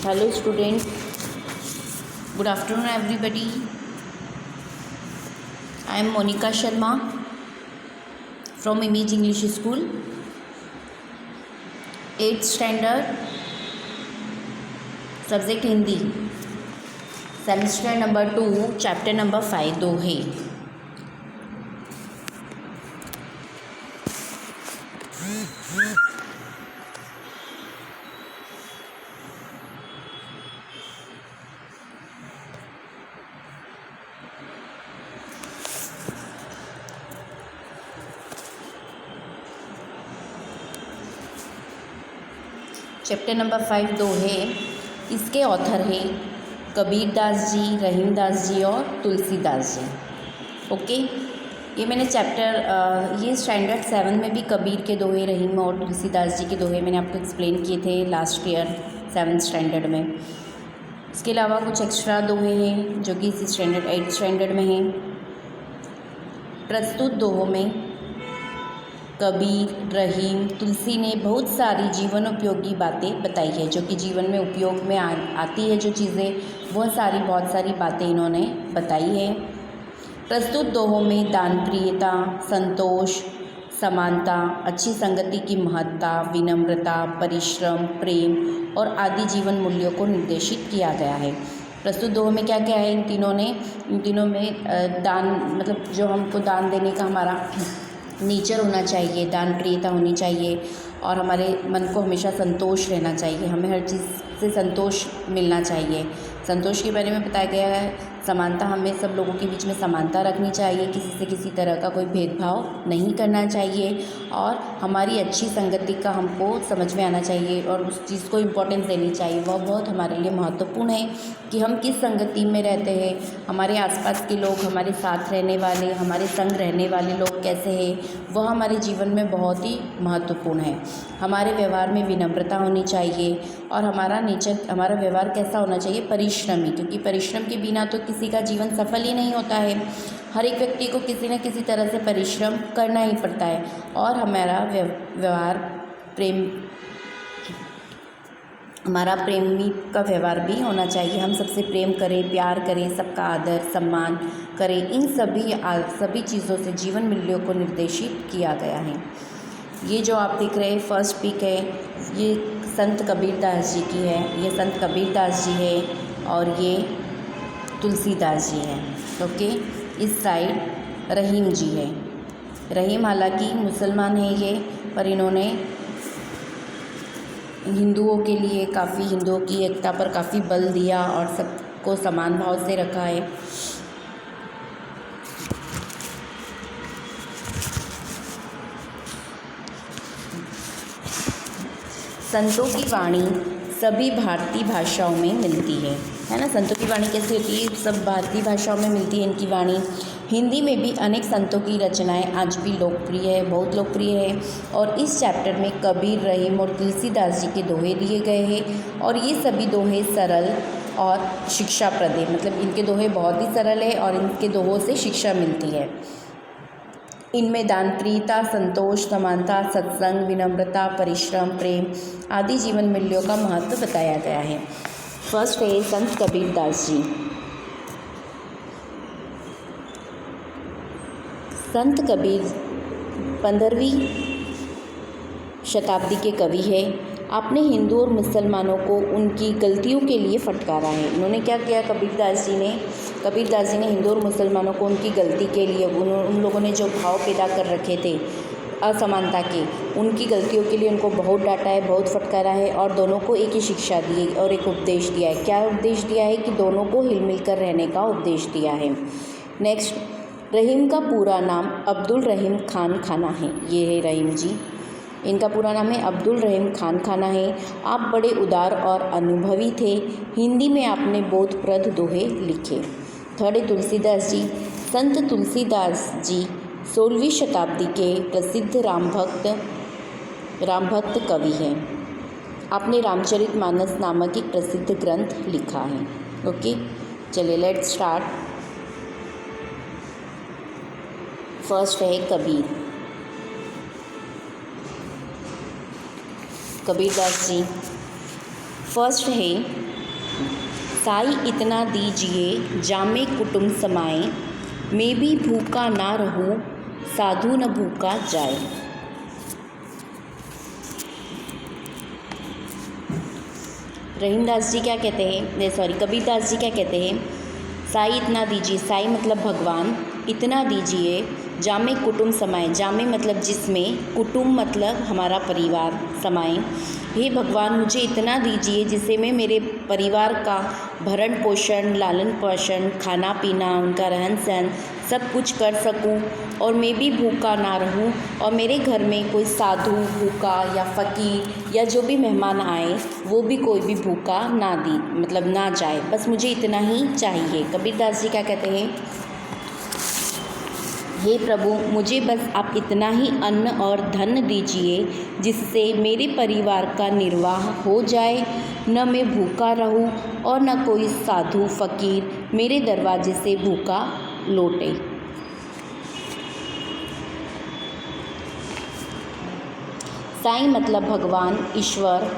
Hello student, good afternoon everybody. I am Monica Sharma from Image English School, 8th standard, subject Hindi, semester number 2, chapter number 5, दोहे. Chapter number 5 दोहे. इसके author हैं कबीर दास जी, रहीम दास जी और Tulsidas ji. Okay, ये मैंने ये standard 7 में भी कबीर के दोहे, रहीम और तुलसीदास जी के दोहे मैंने आपको एक्सप्लेन किए थे लास्ट ईयर 7th स्टैंडर्ड में. इसके अलावा कुछ एक्स्ट्रा दोहे हैं जो कि इसी स्टैंडर्ड 8th स्टैंडर्ड में हैं. प्रस्तुत दोहों में कबीर, रहीम, तुलसी ने बहुत सारी जीवन उपयोगी बातें बताई है, जो कि जीवन में उपयोग में आती है जो चीज़ें, बहुत सारी बातें इन्होंने बताई है. प्रस्तुत दोहों में दान प्रियता, संतोष, समानता, अच्छी संगति की महत्ता, विनम्रता, परिश्रम, प्रेम और आदि जीवन मूल्यों को निर्देशित किया गया है. प्रस्तुत दोहों में क्या क्या है? इन तीनों में दान, मतलब जो हमको दान देने का हमारा नेचर होना चाहिए, दान प्रियता होनी चाहिए और हमारे मन को हमेशा संतोष रहना चाहिए, हमें हर चीज़ से संतोष मिलना चाहिए. संतोष के बारे में बताया गया है. समानता, हमें सब लोगों के बीच में समानता रखनी चाहिए, किसी से किसी तरह का कोई भेदभाव नहीं करना चाहिए और हमारी अच्छी संगति का हमको समझ में आना चाहिए और उस चीज़ को इम्पोर्टेंस देनी चाहिए. वह बहुत हमारे लिए महत्वपूर्ण है कि हम किस संगति में रहते हैं, हमारे आसपास के लोग, हमारे साथ रहने वाले, हमारे संग रहने वाले लोग कैसे हैं, वह हमारे जीवन में बहुत ही महत्वपूर्ण है. हमारे व्यवहार में विनम्रता होनी चाहिए और हमारा व्यवहार कैसा होना चाहिए? परिश्रमी, क्योंकि परिश्रम के बिना तो किसी का जीवन सफल ही नहीं होता है. हर एक व्यक्ति को किसी न किसी तरह से परिश्रम करना ही पड़ता है और हमारा प्रेमी का व्यवहार भी होना चाहिए. हम सबसे प्रेम करें, प्यार करें, सबका आदर सम्मान करें. इन सभी चीज़ों से जीवन मूल्यों को निर्देशित किया गया है. ये जो आप देख रहे हैं फर्स्ट पिक है, ये संत कबीरदास जी की है. ये संत कबीरदास जी है और ये तुलसीदास जी हैं. ओके, इस साइड रहीम जी है. रहीम हालांकि मुसलमान है ये, पर इन्होंने हिंदुओं के लिए हिंदुओं की एकता पर काफ़ी बल दिया और सबको समान भाव से रखा है. संतों की वाणी सभी भारतीय भाषाओं में मिलती है ना. संतों की वाणी कैसी होती है? सब भारतीय भाषाओं में मिलती है इनकी वाणी. हिंदी में भी अनेक संतों की रचनाएं आज भी लोकप्रिय है, बहुत लोकप्रिय है. और इस चैप्टर में कबीर, रहीम और तुलसीदास जी के दोहे दिए गए हैं और ये सभी दोहे सरल और शिक्षाप्रद है. मतलब इनके दोहे बहुत ही सरल है और इनके दोहों से शिक्षा मिलती है. इनमें दान प्रियता, संतोष, समानता, सत्संग, विनम्रता, परिश्रम, प्रेम आदि जीवन मूल्यों का महत्व बताया गया है. फर्स्ट है संत कबीरदास जी. संत कबीर 15वीं शताब्दी के कवि है. आपने हिंदू और मुसलमानों को उनकी गलतियों के लिए फटकारा है. इन्होंने क्या किया? कबीरदास जी ने हिंदू और मुसलमानों को उनकी गलती के लिए, उन लोगों ने जो भाव पैदा कर रखे थे असमानता के, उनकी गलतियों के लिए उनको बहुत डांटा है, बहुत फटकारा है और दोनों को एक ही शिक्षा दी और एक उपदेश दिया है. क्या उपदेश दिया है? कि दोनों को हिल मिल कर रहने का उपदेश दिया है. नेक्स्ट, रहीम का पूरा नाम अब्दुल रहीम खान खाना है. ये है रहीम जी, इनका पूरा नाम है अब्दुल रहीम खान खाना है. आप बड़े उदार और अनुभवी थे. हिंदी में आपने बोधप्रद दोहे लिखे. थर्ड है तुलसीदास जी. संत तुलसीदास जी 16वीं शताब्दी के प्रसिद्ध रामभक्त कवि हैं. आपने रामचरितमानस नामक एक प्रसिद्ध ग्रंथ लिखा है. ओके, चलिए लेट्स स्टार्ट. फर्स्ट है कबीरदास जी. फर्स्ट है साई इतना दीजिए जामे कुटुम्ब समाए, मैं भी भूखा ना रहूं साधु न भूखा जाए। रहीमदास जी क्या कहते हैं, कबीरदास जी क्या कहते हैं, साई इतना दीजिए, साई मतलब भगवान, इतना दीजिए जामे कुटुम्ब समाए, जामे मतलब जिसमें, कुटुम्ब मतलब हमारा परिवार समाए। हे भगवान मुझे इतना दीजिए जिससे मैं मेरे परिवार का भरण पोषण, लालन पोषण, खाना पीना, उनका रहन सहन सब कुछ कर सकूं और मैं भी भूखा ना रहूं और मेरे घर में कोई साधु भूखा या फ़कीर या जो भी मेहमान आए वो भी कोई भी भूखा ना मतलब ना जाए, बस मुझे इतना ही चाहिए। कबीरदास जी क्या कहते हैं, हे प्रभु मुझे बस आप इतना ही अन्न और धन दीजिए जिससे मेरे परिवार का निर्वाह हो जाए, न मैं भूखा रहूं और न कोई साधु फ़कीर मेरे दरवाजे से भूखा लौटे। साईं मतलब भगवान, ईश्वर,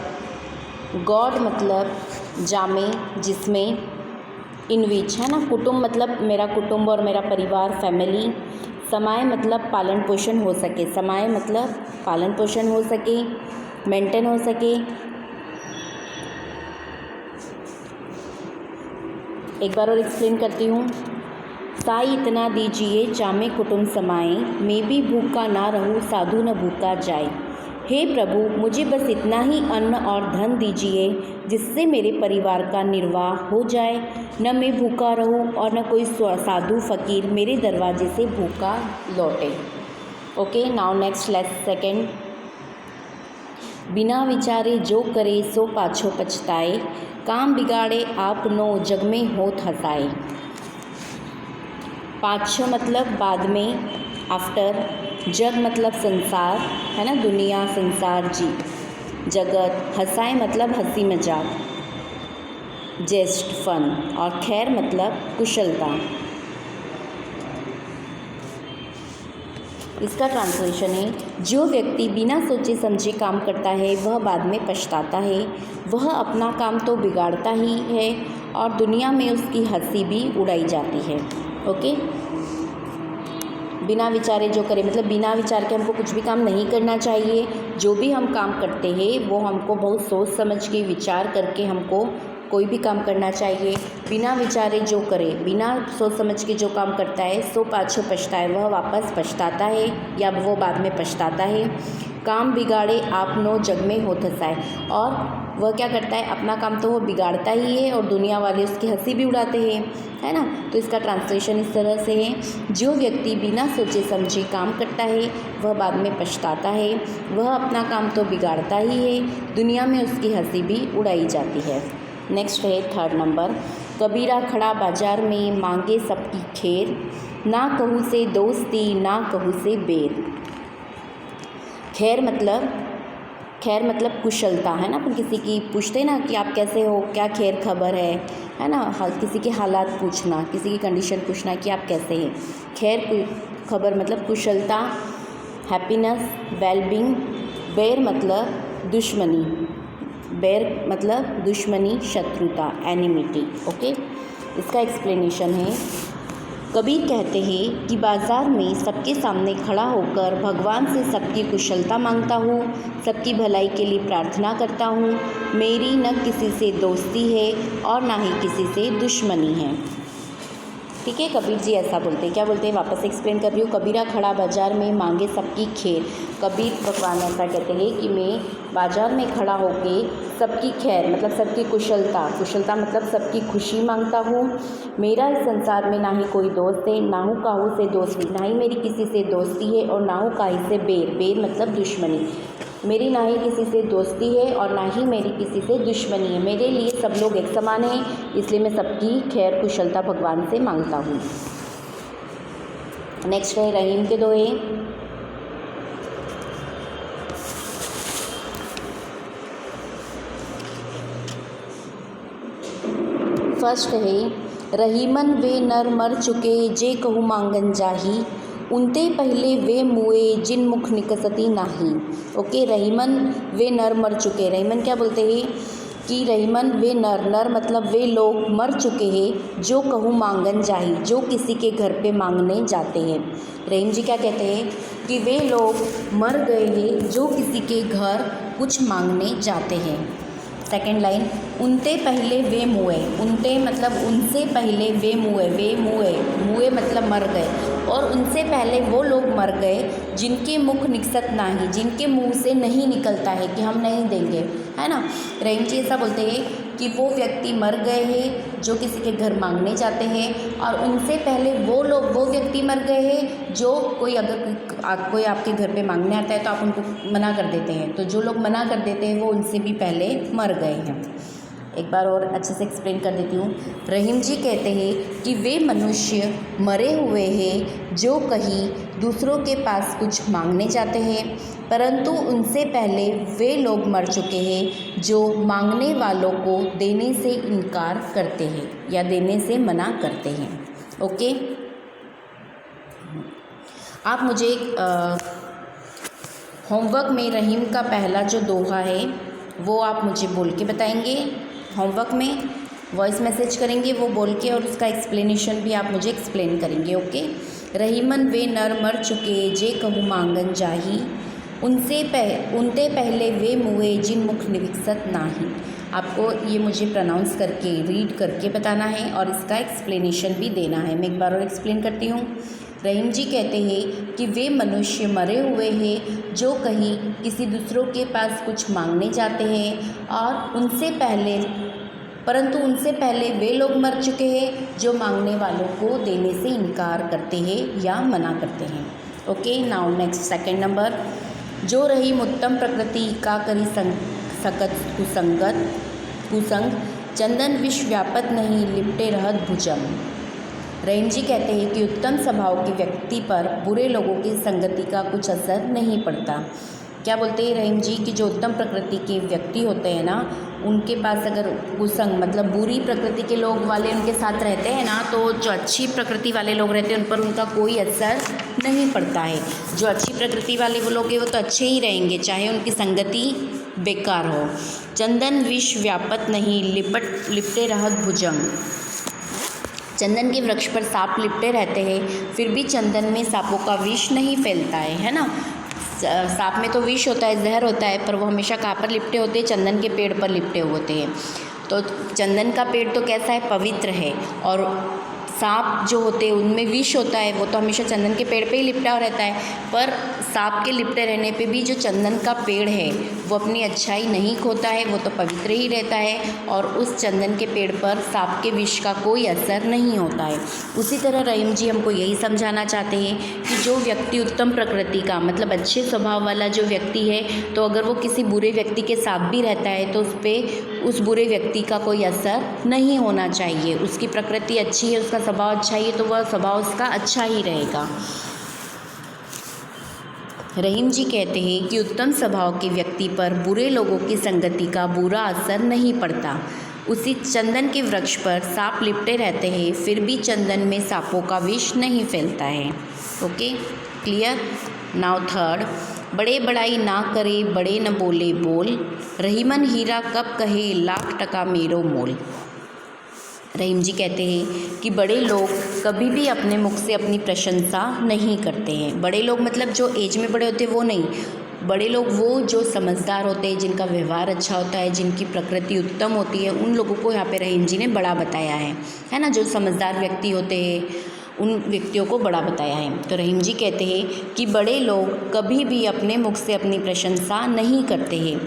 गॉड मतलब जामे जिसमें, इन विच है ना, कुटुंब मतलब मेरा कुटुंब और मेरा परिवार, फैमिली, समाए मतलब पालन पोषण हो सके, समाए मतलब पालन पोषण हो सके, मेंटेन हो सके। एक बार और एक्सप्लेन करती हूँ, साई इतना दीजिए जामे कुटुम्ब समाए, मैं भी भूखा ना रहूं साधु न भूखा जाए। हे प्रभु मुझे बस इतना ही अन्न और धन दीजिए जिससे मेरे परिवार का निर्वाह हो जाए, न मैं भूखा रहूं और न कोई साधु फ़कीर मेरे दरवाजे से भूखा लौटे। Okay, now next let's second. बिना विचारे जो करे सो पाछो पछताए, काम बिगाड़े आप नो जग में होत हसाए। पाछो मतलब बाद में, आफ्टर, जग मतलब संसार है ना, दुनिया, संसार, जी, जगत, हंसाए मतलब हंसी मजाक, जेस्ट, फन, और खैर मतलब कुशलता। इसका ट्रांसलेशन है, जो व्यक्ति बिना सोचे समझे काम करता है वह बाद में पछताता है, वह अपना काम तो बिगाड़ता ही है और दुनिया में उसकी हंसी भी उड़ाई जाती है। ओके, बिना विचारे जो करे मतलब बिना विचार के हमको कुछ भी काम नहीं करना चाहिए। जो भी हम काम करते हैं वो हमको बहुत सोच समझ के, विचार करके हमको कोई भी काम करना चाहिए। बिना विचारे जो करे, बिना सोच समझ के जो काम करता है सो पाछो पछताए, वह वापस पछताता है या वो बाद में पछताता है। काम बिगाड़े आप नो जग में होत हसाए, और वह क्या करता है, अपना काम तो वो बिगाड़ता ही है और दुनिया वाले उसकी हंसी भी उड़ाते हैं, है ना। तो इसका ट्रांसलेशन इस तरह से है, जो व्यक्ति बिना सोचे समझे काम करता है वह बाद में पछताता है, वह अपना काम तो बिगाड़ता ही है, दुनिया में उसकी हंसी भी उड़ाई जाती है। नेक्स्ट है थर्ड नंबर, कबीरा खड़ा बाजार में मांगे सबकी खैर, ना कहूँ से दोस्ती ना कहूँ से बेर। खैर मतलब कुशलता, है ना। अपन किसी की पूछते ना कि आप कैसे हो, क्या खैर खबर है ना, किसी के हालात पूछना, किसी की कंडीशन पूछना कि आप कैसे हैं। खैर खबर मतलब कुशलता, हैप्पीनेस, वेलबींग। बेर मतलब दुश्मनी, बेर मतलब दुश्मनी, शत्रुता, एनिमिटी। ओके, इसका एक्सप्लेनेशन है, कबीर कहते हैं कि बाज़ार में सबके सामने खड़ा होकर भगवान से सबकी कुशलता मांगता हूँ, सबकी भलाई के लिए प्रार्थना करता हूँ। मेरी न किसी से दोस्ती है और ना ही किसी से दुश्मनी है। ठीक है, कबीर जी ऐसा बोलते हैं। क्या बोलते हैं, वापस एक्सप्लेन कर रही हूँ। कबीरा खड़ा बाजार में मांगे सबकी खैर, कबीर भगवान ऐसा कहते हैं कि मैं बाजार में खड़ा होके सबकी खैर मतलब सबकी कुशलता मतलब सबकी खुशी मांगता हूँ। मेरा इस संसार में ना ही कोई दोस्त है, ना हूँ काहू से दोस्ती, ना ही मेरी किसी से दोस्ती है और ना हूँ काही से बेर मतलब दुश्मनी। मेरी ना ही किसी से दोस्ती है और ना ही मेरी किसी से दुश्मनी है। मेरे लिए सब लोग एक समान हैं, इसलिए मैं सबकी खैर कुशलता भगवान से मांगता हूँ। नेक्स्ट है रहीम के दोहे। फर्स्ट है, रहीमन वे नर मर चुके जे कहूँ मांगन जाही, उनते पहले वे मुए जिन मुख निकसती नाही। ओके, रहीमन वे नर मर चुके। रहीमन क्या बोलते हैं कि रहीमन वे नर, नर मतलब वे लोग मर चुके हैं जो कहूँ मांगन जाही, जो किसी के घर पे मांगने जाते हैं। रहीम जी क्या कहते हैं कि वे लोग मर गए हैं जो किसी के घर कुछ मांगने जाते हैं। सेकंड लाइन, उनते पहले वे मुए, उनते मतलब उनसे पहले वे मुए, वे मुए, मुए मतलब मर गए, और उनसे पहले वो लोग मर गए जिनके मुख निकसत नाही, जिनके मुंह से नहीं निकलता है कि हम नहीं देंगे, है ना। रहीम जी ऐसा बोलते हैं कि वो व्यक्ति मर गए हैं जो किसी के घर मांगने जाते हैं, और उनसे पहले वो लोग, वो व्यक्ति मर गए हैं जो कोई अगर कोई आपके घर पे मांगने आता है तो आप उनको मना कर देते हैं, तो जो लोग मना कर देते हैं वो उनसे भी पहले मर गए हैं। एक बार और अच्छे से एक्सप्लेन कर देती हूँ। रहीम जी कहते हैं कि वे मनुष्य मरे हुए हैं जो कहीं दूसरों के पास कुछ मांगने जाते हैं, परंतु उनसे पहले वे लोग मर चुके हैं जो मांगने वालों को देने से इनकार करते हैं या देने से मना करते हैं। ओके, आप मुझे होमवर्क में रहीम का पहला जो दोहा है वो आप मुझे बोल के बताएंगे। होमवर्क में वॉइस मैसेज करेंगे वो बोल के, और उसका एक्सप्लेनेशन भी आप मुझे एक्सप्लेन करेंगे। ओके, रहीमन वे नर मर चुके जे कहूँ मांगन जाही, उनते पहले वे मुए जिन मुख निविकसत नाही। आपको ये मुझे प्रोनाउंस करके रीड करके बताना है और इसका एक्सप्लेनेशन भी देना है। मैं एक बार और एक्सप्लेन करती हूँ। रहीम जी कहते हैं कि वे मनुष्य मरे हुए हैं जो कहीं किसी दूसरों के पास कुछ मांगने जाते हैं, और उनसे पहले, परंतु उनसे पहले वे लोग मर चुके हैं जो मांगने वालों को देने से इनकार करते हैं या मना करते हैं। Okay, now next second number, जो रहीम उत्तम प्रकृति का करी सकत कुसंग, चंदन विष व्यापत नहीं लिपटे रहत भुजंग। रहीम जी कहते हैं कि उत्तम स्वभाव के व्यक्ति पर बुरे लोगों की संगति का कुछ असर नहीं पड़ता। क्या बोलते हैं रहीम जी कि जो उत्तम प्रकृति के व्यक्ति होते हैं ना, उनके पास अगर कुसंग मतलब बुरी प्रकृति के लोग वाले उनके साथ रहते हैं ना, तो जो अच्छी प्रकृति वाले लोग रहते हैं उन पर उनका कोई असर नहीं पड़ता है। जो अच्छी प्रकृति वाले वो लोग हैं वो तो अच्छे ही रहेंगे चाहे उनकी संगति बेकार हो। चंदन विष व्यापत नहीं लिपटे रहत भुजंग। चंदन के वृक्ष पर सांप लिपटे रहते हैं, फिर भी चंदन में सांपों का विष नहीं फैलता है ना। सांप में तो विष होता है, जहर होता है, पर वो हमेशा कहाँ पर लिपटे होते हैं? चंदन के पेड़ पर लिपटे होते हैं। तो चंदन का पेड़ तो कैसा है? पवित्र है, और सांप जो होते हैं उनमें विष होता है, वो तो हमेशा चंदन के पेड़ पे ही लिपटा रहता है। पर सांप के लिपटे रहने पे भी जो चंदन का पेड़ है वो अपनी अच्छाई नहीं खोता है, वो तो पवित्र ही रहता है, और उस चंदन के पेड़ पर सांप के विष का कोई असर नहीं होता है। उसी तरह रहीम जी हमको यही समझाना चाहते हैं कि जो व्यक्ति उत्तम प्रकृति का मतलब अच्छे स्वभाव वाला जो व्यक्ति है, तो अगर वो किसी बुरे व्यक्ति के साथ भी रहता है तो उस पर उस बुरे व्यक्ति का कोई असर नहीं होना चाहिए। उसकी प्रकृति अच्छी है, उसका स्वभाव अच्छा ही है, तो वह स्वभाव उसका अच्छा ही रहेगा। रहीम जी कहते हैं कि उत्तम स्वभाव के व्यक्ति पर बुरे लोगों की संगति का बुरा असर नहीं पड़ता। उसी चंदन के वृक्ष पर सांप लिपटे रहते हैं, फिर भी चंदन में सांपों का विष नहीं फैलता है। Okay, clear. नाउ थर्ड, बड़े बड़ाई ना करे बड़े न बोले बोल, रहीमन हीरा कब कहे लाख टका मेरो मोल। रहीम जी कहते हैं कि बड़े लोग कभी भी अपने मुख से अपनी प्रशंसा नहीं करते हैं। बड़े लोग मतलब जो एज में बड़े होते हैं वो नहीं, बड़े लोग वो जो समझदार होते हैं, जिनका व्यवहार अच्छा होता है, जिनकी प्रकृति उत्तम होती है, उन लोगों को यहाँ पे रहीम जी ने बड़ा बताया है ना। जो समझदार व्यक्ति होते हैं उन व्यक्तियों को बड़ा बताया है। तो रहीम जी कहते हैं कि बड़े लोग कभी भी अपने मुख से अपनी प्रशंसा नहीं करते हैं।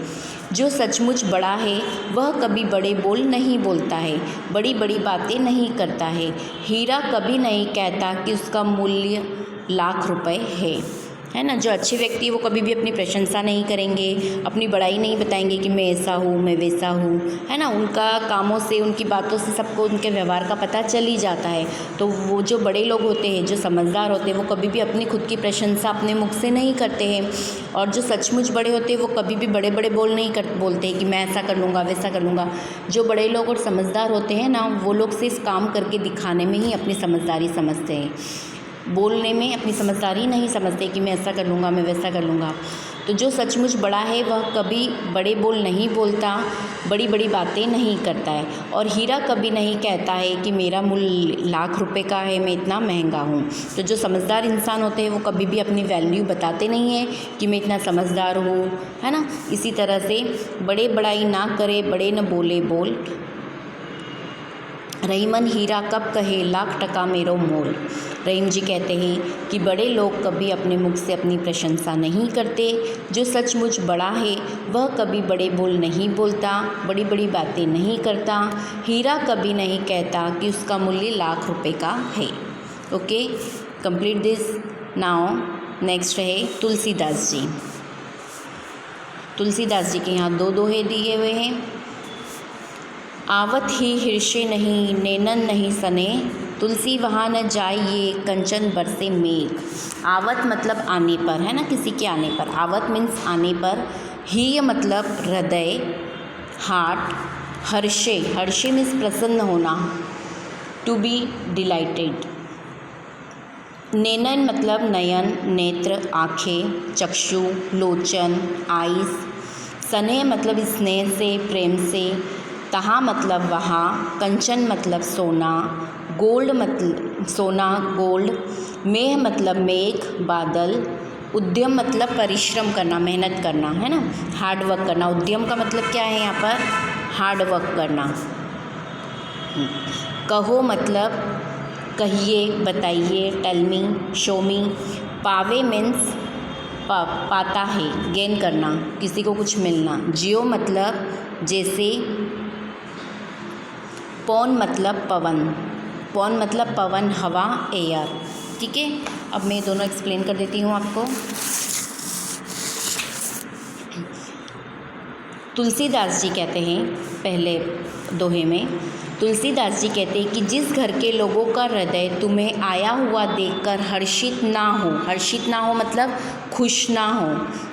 जो सचमुच बड़ा है वह कभी बड़े बोल नहीं बोलता है, बड़ी बड़ी बातें नहीं करता है। हीरा कभी नहीं कहता कि उसका मूल्य लाख रुपए है ना। जो अच्छे व्यक्ति वो कभी भी अपनी प्रशंसा नहीं करेंगे, अपनी बड़ाई नहीं बताएंगे कि मैं ऐसा हूँ मैं वैसा हूँ, है ना। उनका कामों से उनकी बातों से सबको उनके व्यवहार का पता चल ही जाता है। तो वो जो बड़े लोग होते हैं, जो समझदार होते हैं, वो कभी भी अपनी खुद की प्रशंसा अपने मुख से नहीं करते हैं। और जो सचमुच बड़े होते हैं वो कभी भी बड़े बड़े बोलते हैं कि मैं ऐसा कर लूँगा वैसा कर लूँगा। जो बड़े लोग और समझदार होते हैं ना, वो लोग सिर्फ काम करके दिखाने में ही अपनी समझदारी समझते हैं, बोलने में अपनी समझदारी नहीं समझते कि मैं ऐसा कर लूँगा मैं वैसा कर लूँगा। तो जो सचमुच बड़ा है वह कभी बड़े बोल नहीं बोलता, बड़ी बड़ी बातें नहीं करता है। और हीरा कभी नहीं कहता है कि मेरा मूल्य लाख रुपए का है, मैं इतना महंगा हूँ। तो जो समझदार इंसान होते हैं वो कभी भी अपनी वैल्यू बताते नहीं हैं कि मैं इतना समझदार हूँ, है ना। इसी तरह से बड़े बड़ाई ना करे, बड़े न बोले बोल, रहीमन हीरा कब कहे लाख टका मेरो मोल। रहीम जी कहते हैं कि बड़े लोग कभी अपने मुख से अपनी प्रशंसा नहीं करते, जो सचमुच बड़ा है वह कभी बड़े बोल नहीं बोलता, बड़ी बड़ी बातें नहीं करता, हीरा कभी नहीं कहता कि उसका मूल्य लाख रुपए का है। Okay, complete this now. Next है तुलसीदास जी। तुलसीदास जी के यहाँ दो दोहे दिए हुए हैं। आवत ही हृषे नहीं, नैनन नहीं सने, तुलसी वहाँ न जाइए, कंचन बरसे मेघ। आवत मतलब आने पर, है ना, किसी के आने पर। आवत मीन्स आने पर। ही मतलब हृदय, हार्ट। हर्षे, हर्षे मीन्स प्रसन्न होना, टू बी डिलाइटेड। नैनन मतलब नयन, नेत्र, आँखें, चक्षु, लोचन, आइस। स्नेह मतलब स्नेह से, प्रेम से। तहाँ मतलब वहाँ। कंचन मतलब सोना, गोल्ड मतलब सोना, गोल्ड। मेघ मतलब मेघ, बादल। उद्यम मतलब परिश्रम करना, मेहनत करना, है ना, हार्ड वर्क करना। उद्यम का मतलब क्या है यहाँ पर? हार्ड वर्क करना। कहो मतलब कहिए, बताइए, टेल मी, शो मी। पावे मीन्स पाता है, गेन करना, किसी को कुछ मिलना। जियो मतलब जैसे। पौन मतलब पवन, पौन मतलब पवन, हवा, एयर। ठीक है, अब मैं दोनों एक्सप्लेन कर देती हूँ आपको। तुलसीदास जी कहते हैं पहले दोहे में, तुलसीदास जी कहते हैं कि जिस घर के लोगों का हृदय तुम्हें आया हुआ देखकर हर्षित ना हो, हर्षित ना हो मतलब खुश ना हो,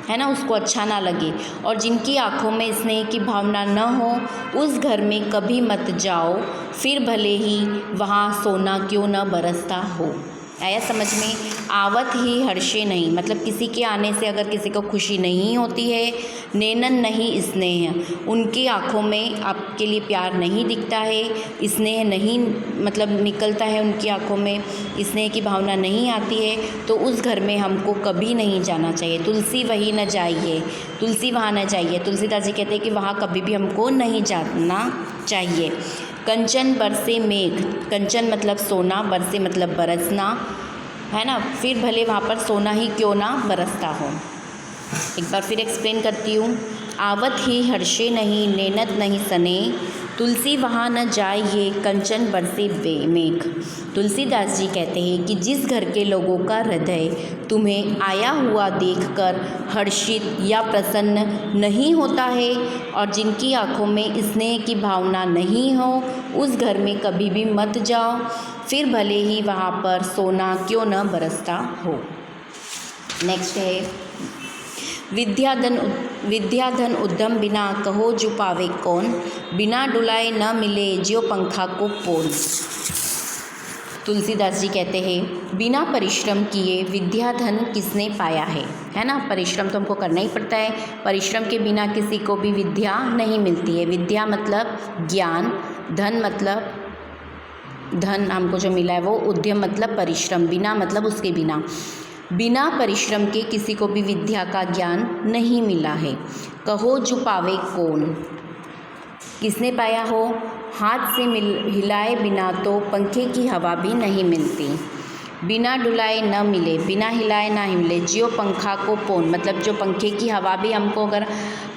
है ना, उसको अच्छा ना लगे, और जिनकी आंखों में स्नेह की भावना न हो, उस घर में कभी मत जाओ, फिर भले ही वहाँ सोना क्यों न बरसता हो। आया समझ में? आवत ही हर्षे नहीं मतलब किसी के आने से अगर किसी को खुशी नहीं होती है। नैनन नहीं स्नेह, उनकी आँखों में आपके लिए प्यार नहीं दिखता है, स्नेह नहीं मतलब निकलता है उनकी आँखों में, स्नेह की भावना नहीं आती है, तो उस घर में हमको कभी नहीं जाना चाहिए। तुलसी वहीं न जाइए, तुलसी वहाँ न जाइए। तुलसीदास जी कहते हैं कि वहाँ कभी भी हमको नहीं जाना चाहिए। कंचन बरसे मेघ, कंचन मतलब सोना, बरसे मतलब बरसना, है ना, फिर भले वहाँ पर सोना ही क्यों ना बरसता हो। एक बार फिर एक्सप्लेन करती हूँ। आवत ही हर्षे नहीं, नैनत नहीं सने, तुलसी वहाँ न जाइए, कंचन बरसे मेघ। तुलसीदास जी कहते हैं कि जिस घर के लोगों का हृदय तुम्हें आया हुआ देखकर हर्षित या प्रसन्न नहीं होता है और जिनकी आंखों में स्नेह की भावना नहीं हो, उस घर में कभी भी मत जाओ, फिर भले ही वहाँ पर सोना क्यों न बरसता हो। नेक्स्ट है विद्याधन उद्यम बिना कहो जो पावे कौन, बिना डुलाए न मिले ज्यों पंखा को पोन। तुलसीदास जी कहते हैं बिना परिश्रम किए विद्याधन किसने पाया है ना। परिश्रम तो हमको करना ही पड़ता है, परिश्रम के बिना किसी को भी विद्या नहीं मिलती है। विद्या मतलब ज्ञान, धन मतलब धन हमको जो मिला है वो, उद्यम मतलब परिश्रम, बिना मतलब उसके बिना। बिना परिश्रम के किसी को भी विद्या का ज्ञान नहीं मिला है। कहो जो पावे कौन, किसने पाया हो? हाथ से हिलाए बिना तो पंखे की हवा भी नहीं मिलती। बिना डुलाए न मिले, बिना हिलाए ना मिले, ज्यों पंखा को पोन मतलब जो पंखे की हवा भी हमको, अगर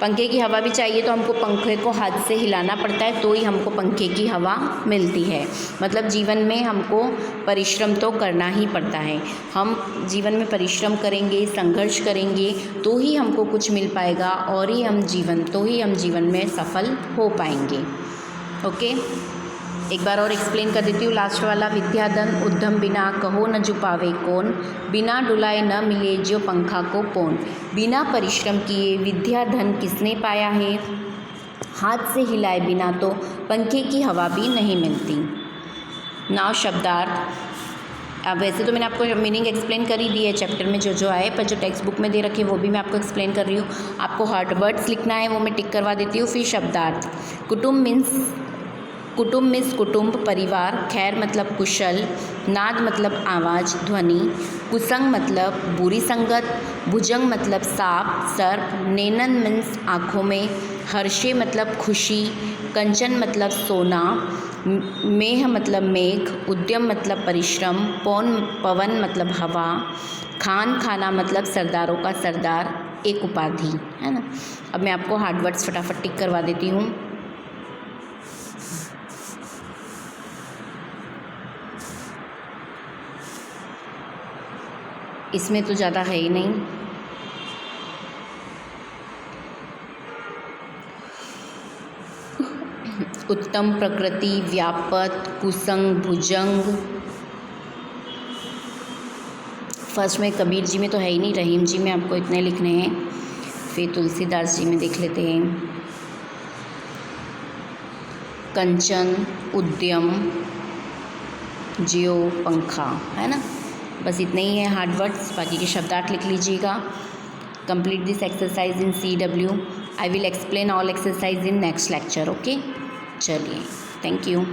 पंखे की हवा भी चाहिए तो हमको पंखे को हाथ से हिलाना पड़ता है तो ही हमको पंखे की हवा मिलती है। मतलब जीवन में हमको परिश्रम तो करना ही पड़ता है। हम जीवन में परिश्रम करेंगे, संघर्ष करेंगे तो ही हमको कुछ मिल पाएगा और ही हम जीवन में सफल हो पाएंगे। ओके, एक बार और एक्सप्लेन कर देती हूँ लास्ट वाला। विद्याधन उद्यम बिना कहो न जो पावे कौन, बिना डुलाए न मिले जो पंखा को पोन। बिना परिश्रम किए विद्या धन किसने पाया है? हाथ से हिलाए बिना तो पंखे की हवा भी नहीं मिलती। नाउ शब्दार्थ। अब वैसे तो मैंने आपको मीनिंग एक्सप्लेन कर ही दी है चैप्टर में जो जो आए, पर जो टेक्स्ट बुक में दे रखे वो भी मैं आपको एक्सप्लेन कर रही हूँ। आपको हार्ड वर्ड्स लिखना है, वो मैं टिक करवा देती हूँ। फिर शब्दार्थ, कुटुंब मीन्स कुटुंब परिवार, खैर मतलब कुशल, नाद मतलब आवाज़ ध्वनि, कुसंग मतलब बुरी संगत, भुजंग मतलब सांप सर्प, नेनन मीन्स आँखों में, हर्षे मतलब खुशी, कंचन मतलब सोना, मेह मतलब मेघ, उद्यम मतलब परिश्रम, पवन मतलब हवा, खान खाना मतलब सरदारों का सरदार, एक उपाधि, है ना। अब मैं आपको हार्ड वर्ड्स फटाफट टिक करवा देती हूँ। इसमें तो ज़्यादा है ही नहीं। उत्तम, प्रकृति, व्यापक, कुसंग, भुजंग। फर्स्ट में कबीर जी में तो है ही नहीं, रहीम जी में आपको इतने लिखने हैं। फिर तुलसीदास जी में देख लेते हैं, कंचन, उद्यम, जियो, पंखा, है ना। बस इतने ही है हार्ड वर्ड्स, बाकी के शब्दार्थ लिख लीजिएगा। Complete this exercise in CW। I will explain all exercise in next lecture. Okay, चलिए, थैंक यू।